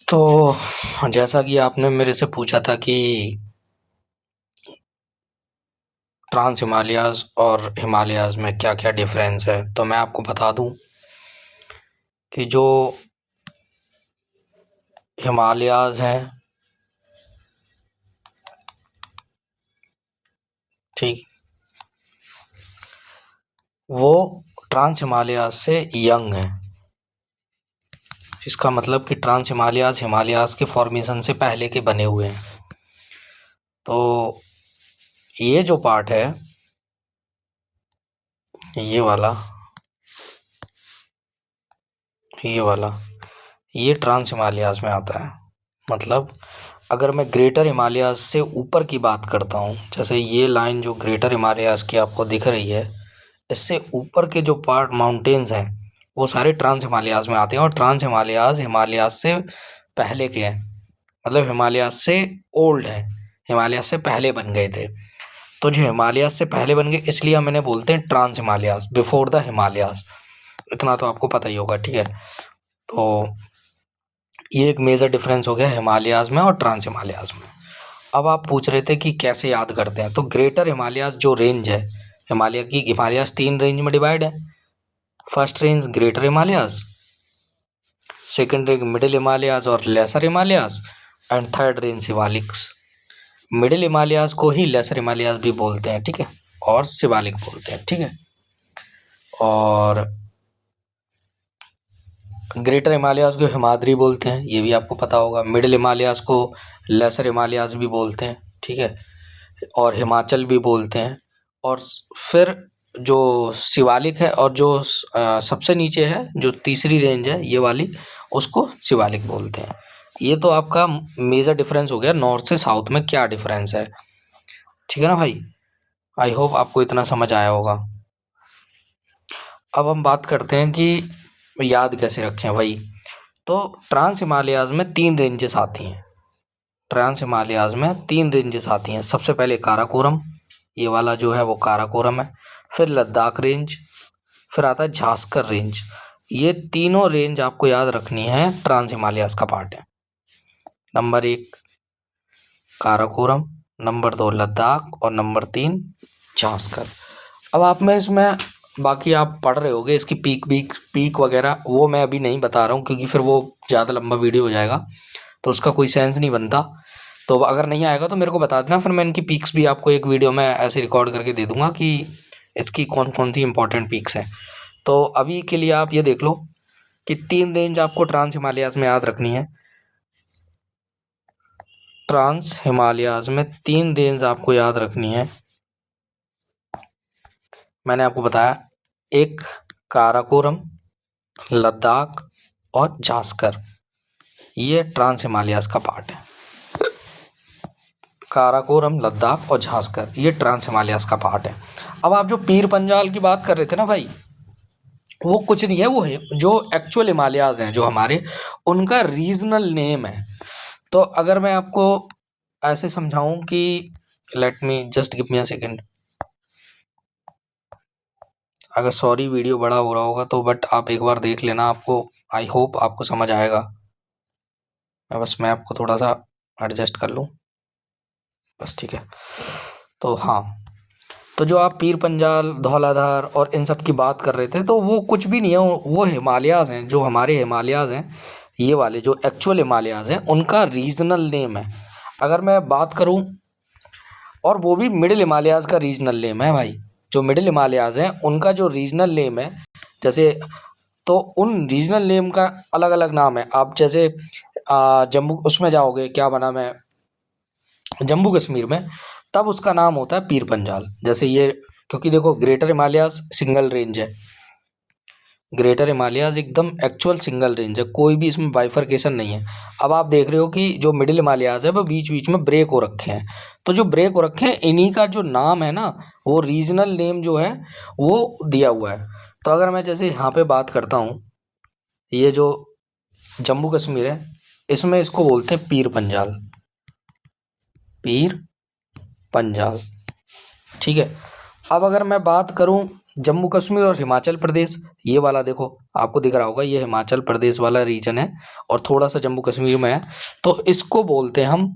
तो जैसा कि आपने मेरे से पूछा था कि ट्रांस हिमालयाज़ और हिमालयाज़ में क्या-क्या डिफ़रेंस है, तो मैं आपको बता दूँ कि जो हिमालयाज़ हैं, ठीक, वो ट्रांस हिमालयाज़ से यंग हैं। इसका मतलब कि ट्रांस हिमालयाज़ हिमालयाज़ के फॉर्मेशन से पहले के बने हुए हैं। तो ये जो पार्ट है, ये वाला, ये वाला, ये ट्रांस हिमालयाज़ में आता है। मतलब अगर मैं ग्रेटर हिमालयाज़ से ऊपर की बात करता हूँ, जैसे ये लाइन जो ग्रेटर हिमालयाज़ की आपको दिख रही है, इससे ऊपर के जो पार्ट माउंटेन्स हैं, वो सारे ट्रांस हिमालयाज़ में आते हैं और ट्रांस हिमालयाज़ हिमालयाज़ से पहले के हैं, मतलब हिमालयाज़ से ओल्ड है, हिमालयाज़ से पहले बन गए थे। तो जो हिमालयाज़ से पहले बन गए, इसलिए हम इन्हें बोलते हैं trans Himalayas, before the Himalayas. इतना तो आपको पता ही होगा, ठीक है। तो ये एक मेजर डिफरेंस हो गया हिमालयाज़ में और ट्रांस हिमालयाज़ में। अब आप पूछ रहे थे कि कैसे याद करते हैं, तो ग्रेटर हिमालयाज़ जो रेंज है, हिमालयाज़ 3 रेंज में डिवाइड है। First range greater Himalayas, second range middle Himalayas और lesser Himalayas, and third range Shivaliks. Middle Himalayas को ही लेसर हिमालयाज़ भी बोलते हैं, ठीक है, और शिवालिक बोलते हैं, ठीक है। और ग्रेटर हिमालयाज़ को हिमाद्री बोलते हैं, ये भी आपको पता होगा। मिडिल हिमालयाज़ को लेसर हिमालयाज़ भी बोलते हैं, ठीक है, और हिमाचल भी बोलते हैं। और फिर जो शिवालिक है और जो सबसे नीचे है, जो तीसरी रेंज है ये वाली, उसको शिवालिक बोलते हैं। ये तो आपका मेजर डिफरेंस हो गया नॉर्थ से साउथ में क्या डिफरेंस है, ठीक है ना भाई। आई होप आपको इतना समझ आया होगा। अब हम बात करते हैं कि याद कैसे रखें भाई। तो ट्रांस हिमालयाज़ में 3 रेंजेस आती हैं। ट्रांस हिमालयाज़ में 3 रेंजेस आती हैं। सबसे पहले काराकोरम, ये वाला जो है वो काराकोरम है। फिर लद्दाख रेंज, फिर आता है झास्कर रेंज। ये तीनों रेंज आपको याद रखनी है, ट्रांस हिमालयाज़ का पार्ट है। नंबर 1 काराकोरम, नंबर 2 लद्दाख और नंबर 3 झास्कर। अब आप में इसमें बाकी आप पढ़ रहे होगे इसकी पीक वगैरह, वो मैं अभी नहीं बता रहा हूँ क्योंकि फिर वो ज़्यादा लंबा वीडियो हो जाएगा, तो उसका कोई सेंस नहीं बनता। तो अगर नहीं आएगा तो मेरे को बता देना, फिर मैं इनकी पीक्स भी आपको एक वीडियो में ऐसे रिकॉर्ड करके दे दूंगा कि इसकी कौन कौन सी इंपॉर्टेंट पीक्स हैं। तो अभी के लिए आप ये देख लो कि 3 रेंज आपको ट्रांस हिमालयाज़ में याद रखनी है। ट्रांस हिमालयाज़ में 3 रेंज आपको याद रखनी है। मैंने आपको बताया, एक काराकोरम, लद्दाख और झास्कर, ये ट्रांस हिमालयाज़ का पार्ट है। काराकोरम, लद्दाख और झास्कर, ये ट्रांस हिमालयाज़ का पार्ट है। अब आप जो पीर पंजाल की बात कर रहे थे ना भाई, वो कुछ नहीं है, वो है जो एक्चुअल हिमालयाज़ हैं जो हमारे, उनका रीजनल नेम है। तो अगर मैं आपको ऐसे समझाऊं कि let me just give me a second, अगर सॉरी वीडियो बड़ा हो रहा होगा तो बट आप एक बार देख लेना, आपको आई होप आपको समझ आएगा। मैं आपको थोड़ा सा एडजस्ट कर लूँ बस, ठीक है। तो हाँ, तो जो आप पीर पंजाल, धौलाधार और इन सब की बात कर रहे थे, तो वो कुछ भी नहीं है, वो हिमालयाज़ हैं जो हमारे हिमालयाज़ हैं। ये वाले जो एक्चुअल हिमालयाज़ हैं उनका रीजनल नेम है। अगर मैं बात करूं, और वो भी मिडिल हिमालयाज़ का रीजनल नेम है भाई। जो मिडिल हिमालयाज़ हैं उनका जो रीजनल नेम है, जैसे, तो उन रीजनल नेम का अलग अलग नाम है। आप जैसे जम्मू उसमें जाओगे, क्या बना मैं, जम्मू कश्मीर में, तब उसका नाम होता है पीर पंजाल। जैसे ये, क्योंकि देखो ग्रेटर हिमालयाज़ सिंगल रेंज है, ग्रेटर हिमालयाज़ एकदम एक्चुअल सिंगल रेंज है, कोई भी इसमें बाइफरकेशन नहीं है। अब आप देख रहे हो कि जो मिडिल हिमालयाज़ है वो बीच बीच में ब्रेक हो रखे हैं, तो जो ब्रेक हो रखे हैं इन्हीं का जो नाम है ना, वो रीजनल नेम जो है वो दिया हुआ है। तो अगर मैं जैसे यहाँ पे बात करता हूँ, ये जो जम्मू कश्मीर है, इसमें इसको बोलते हैं पीर पंजाल, पीर पंजाल, ठीक है। अब अगर मैं बात करूं जम्मू कश्मीर और हिमाचल प्रदेश, ये वाला देखो आपको दिख रहा होगा, ये हिमाचल प्रदेश वाला रीजन है और थोड़ा सा जम्मू कश्मीर में है, तो इसको बोलते हैं हम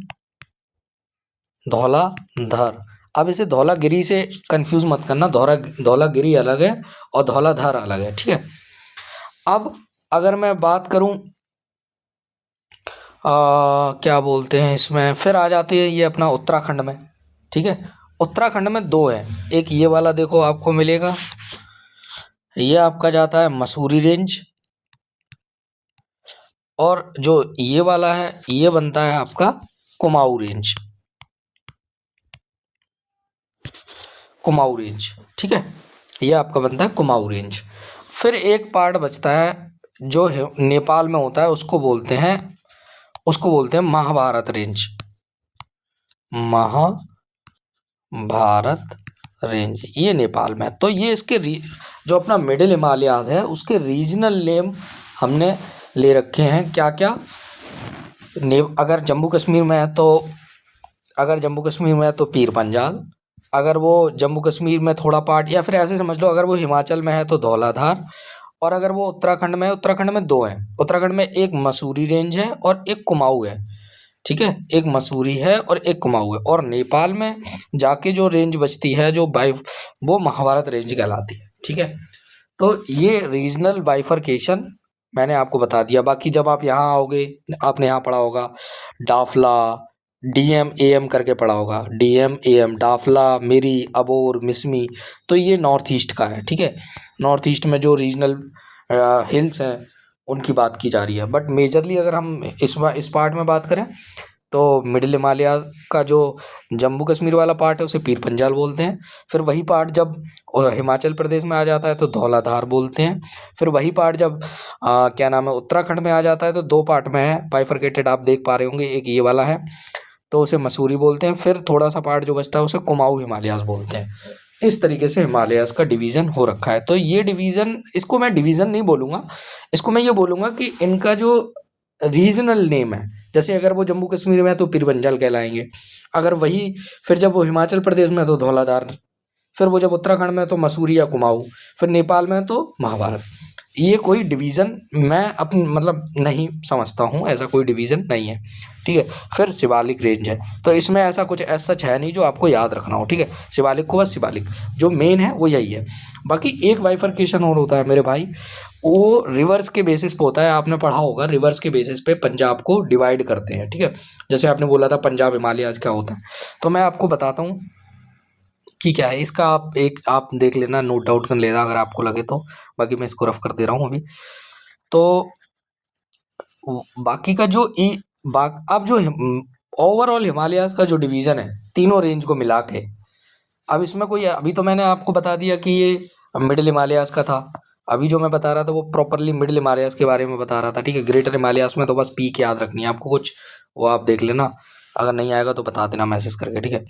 धौलाधर। अब इसे धौलागिरी से कंफ्यूज मत करना, धौलागिरी अलग है और धौलाधर अलग है, ठीक है। अब अगर मैं बात करूं क्या बोलते हैं इसमें, फिर आ जाती है ये अपना उत्तराखंड में, ठीक है। उत्तराखंड में दो है, एक ये वाला देखो आपको मिलेगा, ये आपका जाता है मसूरी रेंज, और जो ये वाला है ये बनता है आपका कुमाऊं रेंज, कुमाऊं रेंज, ठीक है। ये आपका बनता है कुमाऊं रेंज। फिर एक पार्ट बचता है जो नेपाल में होता है, उसको बोलते हैं महाभारत रेंज, महाभारत रेंज, ये नेपाल में है। तो ये इसके जो अपना मिडिल हिमालयाज है उसके रीजनल नेम हमने ले रखे हैं क्या क्या। अगर जम्मू कश्मीर में है तो, पीर पंजाल, अगर वो जम्मू कश्मीर में थोड़ा पार्ट, या फिर ऐसे समझ लो अगर वो हिमाचल में है तो धौलाधार, और अगर वो उत्तराखंड में है, उत्तराखंड में दो हैं, उत्तराखंड में एक मसूरी रेंज है और एक कुमाऊं है, ठीक है। एक मसूरी है और एक कुमाऊं है, और नेपाल में जाके जो रेंज बचती है जो वो महाभारत रेंज कहलाती है, ठीक है। तो ये रीजनल बाइफरकेशन मैंने आपको बता दिया। बाकी जब आप यहाँ आओगे, आपने यहाँ पढ़ा होगा डाफला, डीएम एएम करके पढ़ा होगा, डीएम एएम, डाफला, मिरी, अबोर, मिसमी, तो ये नॉर्थ ईस्ट का है, ठीक है। नॉर्थ ईस्ट में जो रीजनल हिल्स हैं उनकी बात की जा रही है, बट मेजरली अगर हम इस पार्ट में बात करें तो मिडिल हिमालय का जो जम्मू कश्मीर वाला पार्ट है उसे पीर पंजाल बोलते हैं। फिर वही पार्ट जब हिमाचल प्रदेश में आ जाता है तो धौलाधार बोलते हैं। फिर वही पार्ट जब क्या नाम है उत्तराखंड में आ जाता है तो दो पार्ट में है बाइफरकेटेड, आप देख पा रहे होंगे, एक ये वाला है तो उसे मसूरी बोलते हैं, फिर थोड़ा सा पार्ट जो बचता है उसे कुमाऊं हिमालयाज बोलते हैं। इस तरीके से हिमालयाज का डिवीजन हो रखा है। तो ये डिवीजन, इसको मैं डिवीजन नहीं बोलूँगा, इसको मैं ये बोलूँगा कि इनका जो रीजनल नेम है, जैसे अगर वो जम्मू कश्मीर में है तो पीर पंजाल कहलाएंगे, अगर वही फिर जब वो हिमाचल प्रदेश में है तो धौलाधार, फिर वो जब उत्तराखंड में है तो मसूरी या कुमाऊं, फिर नेपाल में है तो महाभारत। ये कोई डिवीज़न मैं अपनी मतलब नहीं समझता हूँ, ऐसा कोई डिवीज़न नहीं है, ठीक है। फिर शिवालिक रेंज है, तो इसमें ऐसा कुछ ऐसा सच है नहीं जो आपको याद रखना हो, ठीक है। शिवालिक को बस शिवालिक जो मेन है वो यही है। बाकी एक बाइफरकेशन और होता है मेरे भाई, वो रिवर्स के बेसिस पे होता है, आपने पढ़ा होगा रिवर्स के बेसिस पे पंजाब को डिवाइड करते हैं, ठीक है। जैसे आपने बोला था पंजाब हिमालयाज क्या होता है, तो मैं आपको बताता हूँ कि क्या है इसका, आप देख लेना, नोट डाउन कर लेना अगर आपको लगे तो, बाकी मैं इसको रफ कर दे रहा हूँ अभी। तो बाकी का जो अब जो ओवरऑल हिमालयाज का जो डिवीजन है तीनों रेंज को मिला के, अब इसमें कोई, अभी तो मैंने आपको बता दिया कि ये मिडिल हिमालयाज का था, अभी जो मैं बता रहा था वो प्रॉपरली मिडिल हिमालयाज के बारे में बता रहा था, ठीक है। ग्रेटर हिमालयाज में तो बस पीक याद रखनी है आपको कुछ, वो आप देख लेना, अगर नहीं आएगा तो बता देना मैसेज करके, ठीक है।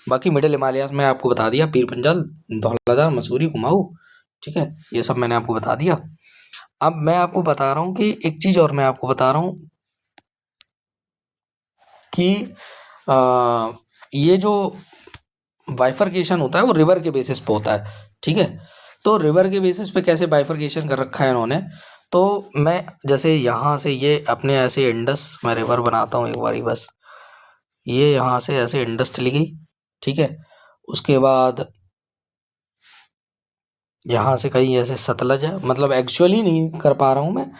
बाकी मिडिल हिमालयाज में आपको बता दिया, पीर पंजाल, धौलाधार, मसूरी, कुमाऊं, ठीक है, ये सब मैंने आपको बता दिया। अब मैं आपको बता रहा हूँ कि एक चीज़ और मैं आपको बता रहा हूँ कि ये जो बाइफरकेशन होता है वो रिवर के बेसिस पे होता है, ठीक है। तो रिवर के बेसिस पे कैसे बाइफरकेशन कर रखा है इन्होंने, तो मैं जैसे यहाँ से ये अपने ऐसे इंडस मैं रिवर बनाता हूँ एक बारी बस, ये यहाँ से ऐसे इंडस चली गई, ठीक है। उसके बाद यहाँ से कहीं ऐसे सतलज है, मतलब एक्चुअली नहीं कर पा रहा हूँ मैं,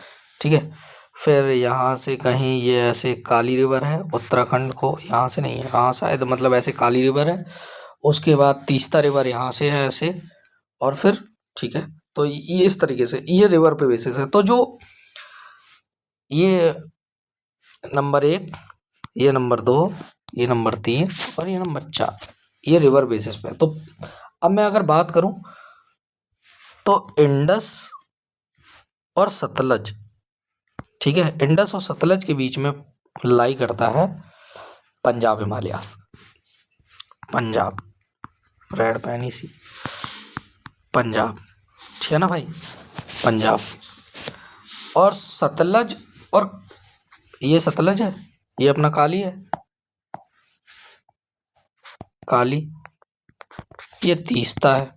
ठीक है। फिर यहाँ से कहीं ये ऐसे काली रिवर है, उत्तराखंड को यहाँ से नहीं है, कहाँ शायद मतलब ऐसे काली रिवर है। उसके बाद तीस्ता रिवर यहाँ से है ऐसे, और फिर ठीक है, तो ये इस तरीके से ये रिवर पे बेसिस है। तो जो ये नंबर 1, ये नंबर 2, ये नंबर 3 और ये नंबर 4, ये रिवर बेसिस पे है। तो अब मैं अगर बात करूँ तो इंडस और सतलज, ठीक है, इंडस और सतलज के बीच में लाई करता है पंजाब हिमालयास, पंजाब, रेड पैनी सी, पंजाब, ठीक है ना भाई, पंजाब। और सतलज, और ये सतलज है, ये अपना काली है, काली, ये तीस्ता है,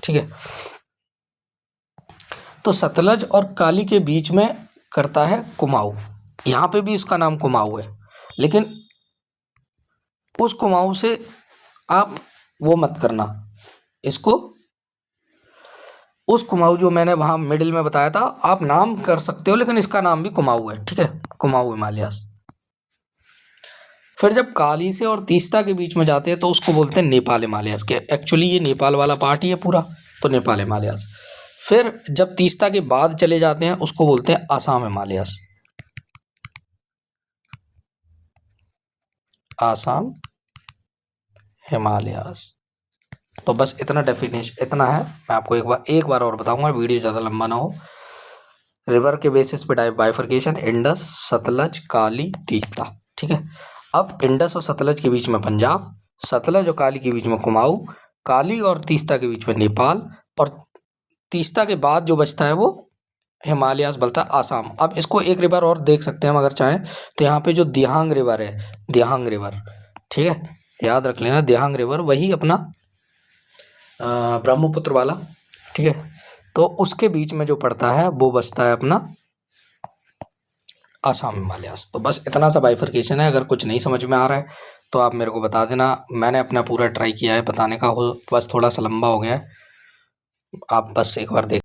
ठीक है। तो सतलज और काली के बीच में करता है कुमाऊं। यहाँ पे भी इसका नाम कुमाऊं है, लेकिन उस कुमाऊं से आप वो मत करना इसको। उस कुमाऊं जो मैंने वहां मिडिल में बताया था, आप नाम कर सकते हो, लेकिन इसका नाम भी कुमाऊं है, ठीक है, कुमाऊं हिमालयास। फिर जब काली से और तीस्ता के बीच में जाते हैं तो उसको बोलते हैं नेपाल हिमालयास के। एक्चुअली ये नेपाल वाला पार्ट ही है पूरा, तो नेपाल हिमालयास। फिर जब तीस्ता के बाद चले जाते हैं उसको बोलते हैं आसाम हिमालयास। आसाम हिमालयास। तो बस इतना डेफिनेशन इतना है। मैं आपको एक बार और बताऊंगा, वीडियो ज़्यादा लंबा ना हो। रिवर के बेसिस पे बाइफर्केशन, इंडस, सतलज, काली, तीस्ता, ठीक है। अब इंडस और सतलज के बीच में पंजाब, सतलज और काली के बीच में कुमाऊं, काली और तीस्ता के बीच में नेपाल, और तीस्ता के बाद जो बचता है वो हिमालयास बोलता है आसाम। अब इसको एक रिवर और देख सकते हैं हम अगर चाहें तो। यहाँ पे जो दिहांग रिवर है, दिहांग रिवर, ठीक है, याद रख लेना, दिहांग रिवर वही अपना ब्रह्मपुत्र वाला, ठीक है। तो उसके बीच में जो पड़ता है वो बचता है अपना आसाम हिमालयास। तो बस इतना सा बाइफर्केशन है। अगर कुछ नहीं समझ में आ रहा है तो आप मेरे को बता देना। मैंने अपना पूरा ट्राई किया है बताने का, हो बस थोड़ा सा लंबा हो गया है। आप बस एक बार देख